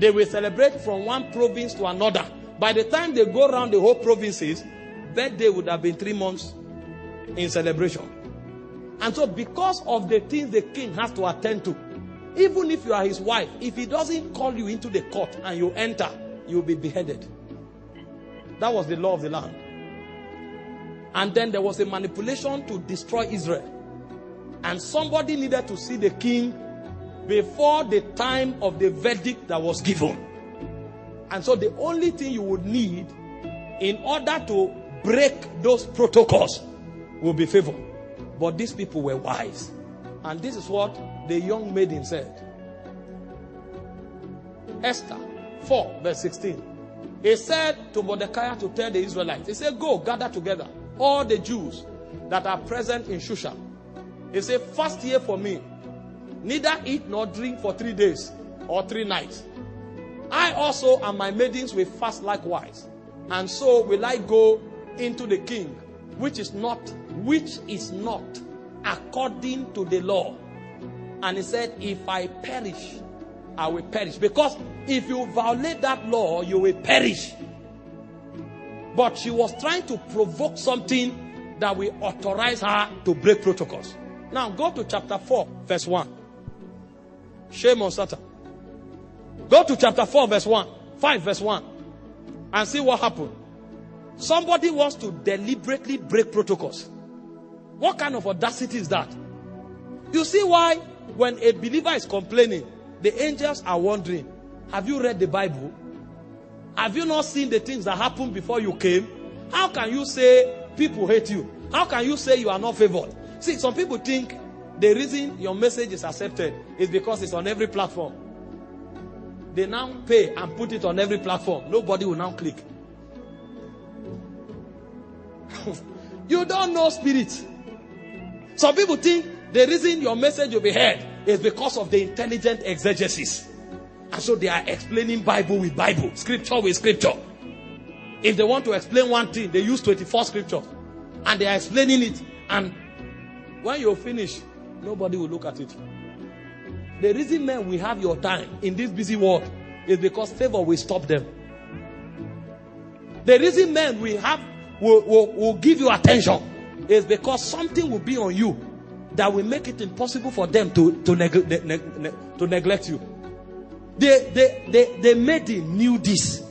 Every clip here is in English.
They will celebrate from one province to another. By the time they go around the whole provinces, birthday would have been 3 months in celebration. And so because of the things the king has to attend to, even if you are his wife, if he doesn't call you into the court and you enter, you will be beheaded. That was the law of the land. And then there was a manipulation to destroy Israel. And somebody needed to see the king before the time of the verdict that was given. And so the only thing you would need in order to break those protocols will be favor. But these people were wise. And this is what the young maiden said. Esther 4 verse 16. He said to Mordecai to tell the Israelites, he said, go gather together all the Jews that are present in Shushan. He said, fast here for me. Neither eat nor drink for 3 days or 3 nights. I also and my maidens will fast likewise. And so will I go into the king, which is not according to the law. And he said, if I perish, I will perish. Because if you violate that law, you will perish. But she was trying to provoke something that will authorize her to break protocols. Now go to chapter 4 verse 1. Shame on Satan. Go to chapter 4 verse 1. 5 verse 1. And see what happened. Somebody wants to deliberately break protocols. What kind of audacity is that? You see why when a believer is complaining, the angels are wondering, have you read the Bible? Have you not seen the things that happened before you came? How can you say people hate you? How can you say you are not favored? See, some people think the reason your message is accepted is because it's on every platform. They now pay and put it on every platform. Nobody will now click. You don't know spirit. Some people think the reason your message will be heard is because of the intelligent exegesis. And so they are explaining Bible with Bible, scripture with scripture. If they want to explain one thing, they use 24 scriptures. And they are explaining it. And when you finish, nobody will look at it. The reason, men, we have your time in this busy world is because favor will stop them. The reason, men, we have will give you attention is because something will be on you that will make it impossible for them to neglect you. The maiden knew this,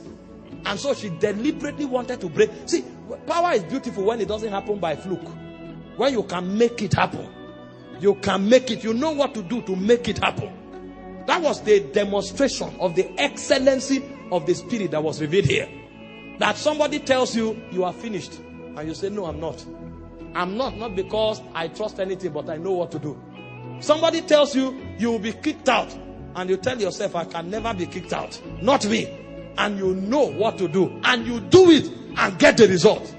and so she deliberately wanted to break. See, power is beautiful when it doesn't happen by fluke. When you can make it happen, you can make it. You know what to do to make it happen. That was the demonstration of the excellency of the spirit that was revealed here. That somebody tells you you are finished, and you say, no, I'm not. I'm not because I trust anything, but I know what to do. Somebody tells you you will be kicked out, and you tell yourself, I can never be kicked out. Not me. And you know what to do. And you do it and get the result.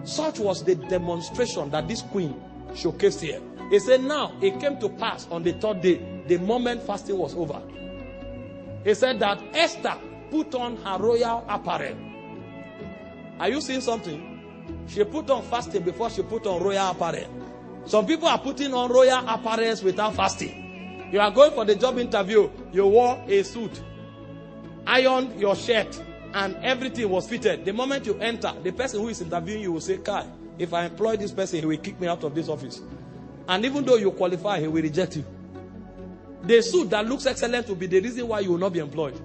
Such was the demonstration that this queen showcased here. He said, now it came to pass on the 3rd day, the moment fasting was over. He said that Esther put on her royal apparel. Are you seeing something? She put on fasting before she put on royal apparel. Some people are putting on royal apparels without fasting. You are going for the job interview. You wore a suit, ironed your shirt, and everything was fitted. The moment you enter, the person who is interviewing you will say, Kai, if I employ this person, he will kick me out of this office. And even though you qualify, he will reject you. The suit that looks excellent will be the reason why you will not be employed.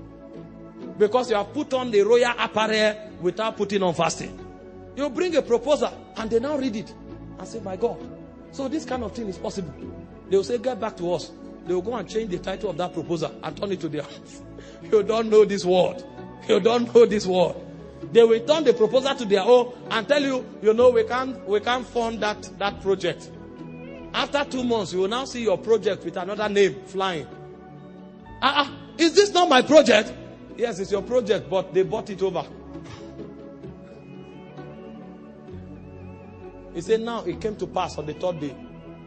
Because you have put on the royal apparel without putting on fasting. You bring a proposal and they now read it and say, my God, so this kind of thing is possible. They will say, get back to us. They will go and change the title of that proposal and turn it to their house. You don't know this word. You don't know this word. They will turn the proposal to their own and tell you, we can't fund that project. After 2 months, you will now see your project with another name flying. Is this not my project? Yes, it's your project, but they bought it over. He said, now it came to pass on the 3rd day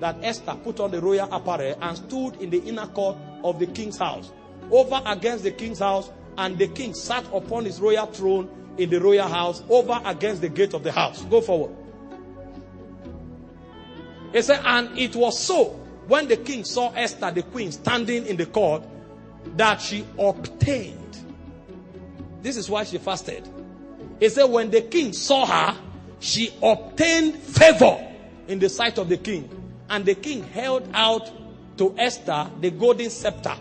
that Esther put on the royal apparel and stood in the inner court of the king's house, over against the king's house, and the king sat upon his royal throne in the royal house, over against the gate of the house. Go forward. He said, and it was so, when the king saw Esther, the queen, standing in the court, that she obtained This is why she fasted. It said when the king saw her, she obtained favor in the sight of the king. And the king held out to Esther the golden scepter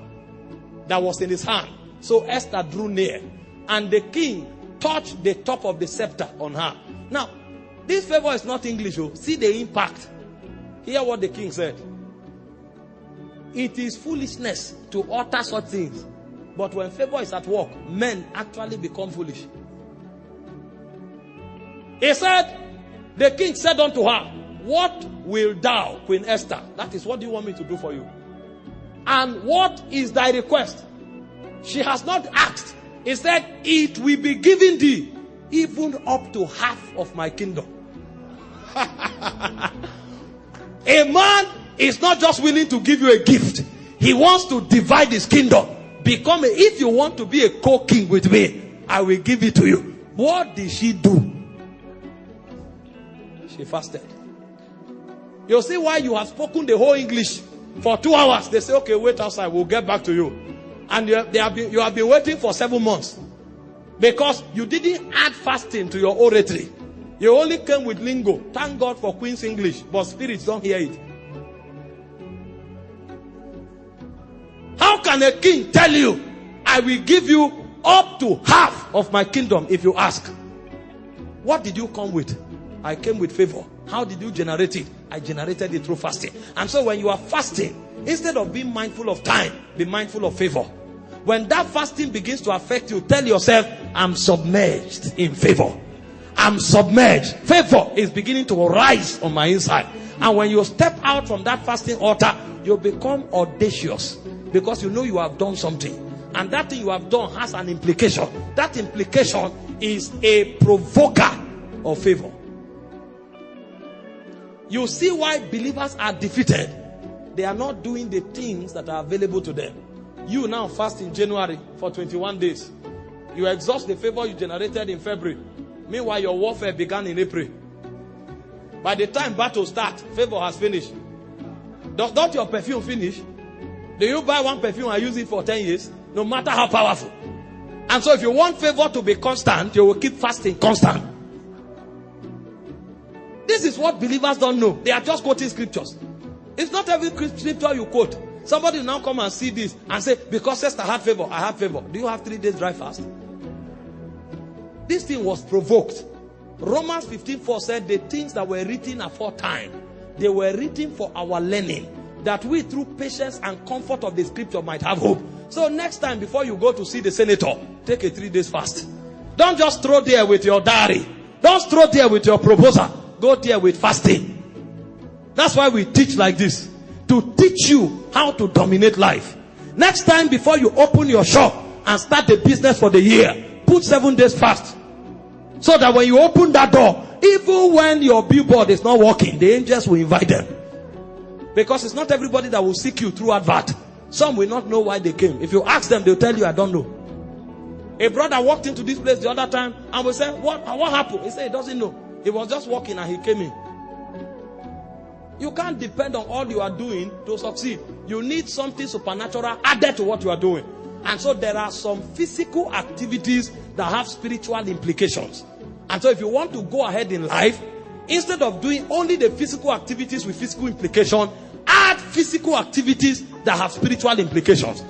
that was in his hand. So Esther drew near, and the king touched the top of the scepter on her. Now, this favor is not English. Oh. See the impact. Hear what the king said. It is foolishness to utter such things. But when favor is at work, men actually become foolish. He said, the king said unto her, what will thou, Queen Esther? That is, what do you want me to do for you? And what is thy request? She has not asked. He said, it will be given thee even up to half of my kingdom. A man is not just willing to give you a gift. He wants to divide his kingdom. If you want to be a co-king with me, I will give it to you. What did she do? She fasted. You see why you have spoken the whole English for 2 hours. They say, okay, wait outside. We'll get back to you. And you have been waiting for 7 months. Because you didn't add fasting to your oratory. You only came with lingo. Thank God for Queen's English. But spirits don't hear it. How can a king tell you, I will give you up to half of my kingdom if you ask? What did you come with? I came with favor. How did you generate it? I generated it through fasting. And so when you are fasting, instead of being mindful of time, be mindful of favor. When that fasting begins to affect you, tell yourself, I'm submerged in favor. I'm submerged. Favor is beginning to rise on my inside. And when you step out from that fasting altar, you become audacious. Because you know you have done something. And that thing you have done has an implication. That implication is a provoker of favor. You see why believers are defeated. They are not doing the things that are available to them. You now fast in January for 21 days. You exhaust the favor you generated in February. Meanwhile, your warfare began in April. By the time battle starts, favor has finished. Don't your perfume finish? Do you buy one perfume and use it for 10 years? No matter how powerful. And so if you want favor to be constant, you will keep fasting constant. This is what believers don't know. They are just quoting scriptures. It's not every scripture you quote. Somebody will now come and see this and say, because Esther had favor, I have favor. Do you have 3 days dry fast? This thing was provoked. Romans 15:4 said the things that were written aforetime, they were written for our learning, that we through patience and comfort of the scripture might have hope. So next time before you go to see the senator, take a 3 days fast. Don't just throw there with your diary. Don't throw there with your proposal. Go there with fasting. That's why we teach like this. To teach you how to dominate life. Next time before you open your shop and start the business for the year, put 7 days fast. So that when you open that door, even when your billboard is not working, the angels will invite them. Because it's not everybody that will seek you through advert. Some will not know why they came. If you ask them, they'll tell you, I don't know. A brother walked into this place the other time and we said, what happened? He said he doesn't know. He was just walking and he came in. You can't depend on all you are doing to succeed. You need something supernatural added to what you are doing. And so there are some physical activities that have spiritual implications. And so if you want to go ahead in life, instead of doing only the physical activities with physical implication, add physical activities that have spiritual implications.